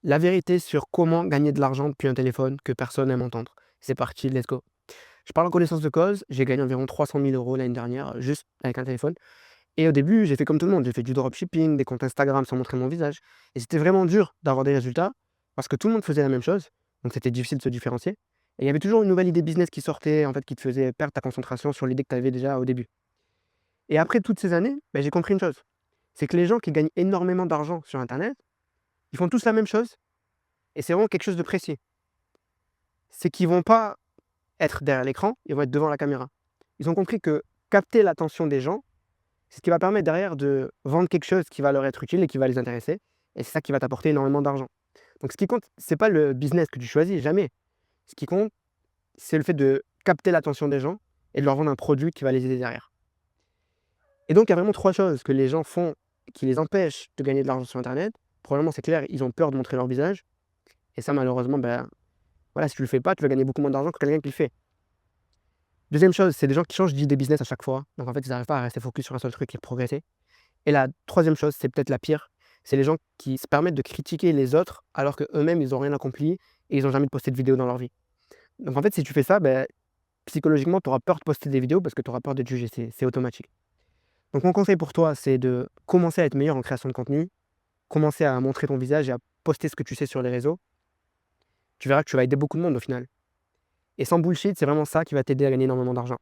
La vérité sur comment gagner de l'argent depuis un téléphone que personne n'aime entendre. C'est parti, let's go. Je parle en connaissance de cause, j'ai gagné environ 300 000 € l'année dernière, juste avec un téléphone. Et au début, j'ai fait comme tout le monde, j'ai fait du dropshipping, des comptes Instagram sans montrer mon visage. Et c'était vraiment dur d'avoir des résultats parce que tout le monde faisait la même chose. Donc c'était difficile de se différencier. Et il y avait toujours une nouvelle idée business qui sortait, en fait, qui te faisait perdre ta concentration sur l'idée que tu avais déjà au début. Et après toutes ces années, j'ai compris une chose. C'est que les gens qui gagnent énormément d'argent sur Internet, ils font tous la même chose. Et c'est vraiment quelque chose de précis. C'est qu'ils vont pas être derrière l'écran, ils vont être devant la caméra. Ils ont compris que capter l'attention des gens, c'est ce qui va permettre derrière de vendre quelque chose qui va leur être utile et qui va les intéresser. Et c'est ça qui va t'apporter énormément d'argent. Donc ce qui compte, c'est pas le business que tu choisis, jamais. Ce qui compte, c'est le fait de capter l'attention des gens et de leur vendre un produit qui va les aider derrière. Et donc il y a vraiment 3 choses que les gens font qui les empêchent de gagner de l'argent sur internet. Probablement, c'est clair, ils ont peur de montrer leur visage et ça malheureusement, voilà, si tu le fais pas, tu vas gagner beaucoup moins d'argent que quelqu'un qui le fait. Deuxième chose, c'est des gens qui changent d'idée business à chaque fois. Donc en fait, ils n'arrivent pas à rester focus sur un seul truc et progresser. Et la troisième chose, c'est peut-être la pire, c'est les gens qui se permettent de critiquer les autres alors qu'eux-mêmes, ils ont rien accompli et ils n'ont jamais posté de vidéo dans leur vie. Donc en fait, si tu fais ça, psychologiquement, tu auras peur de poster des vidéos parce que tu auras peur d'être jugé, c'est automatique. Donc mon conseil pour toi, c'est de commencer à être meilleur en création de contenu, commencer à montrer ton visage et à poster ce que tu sais sur les réseaux. Tu verras que tu vas aider beaucoup de monde au final. Et sans bullshit, c'est vraiment ça qui va t'aider à gagner énormément d'argent.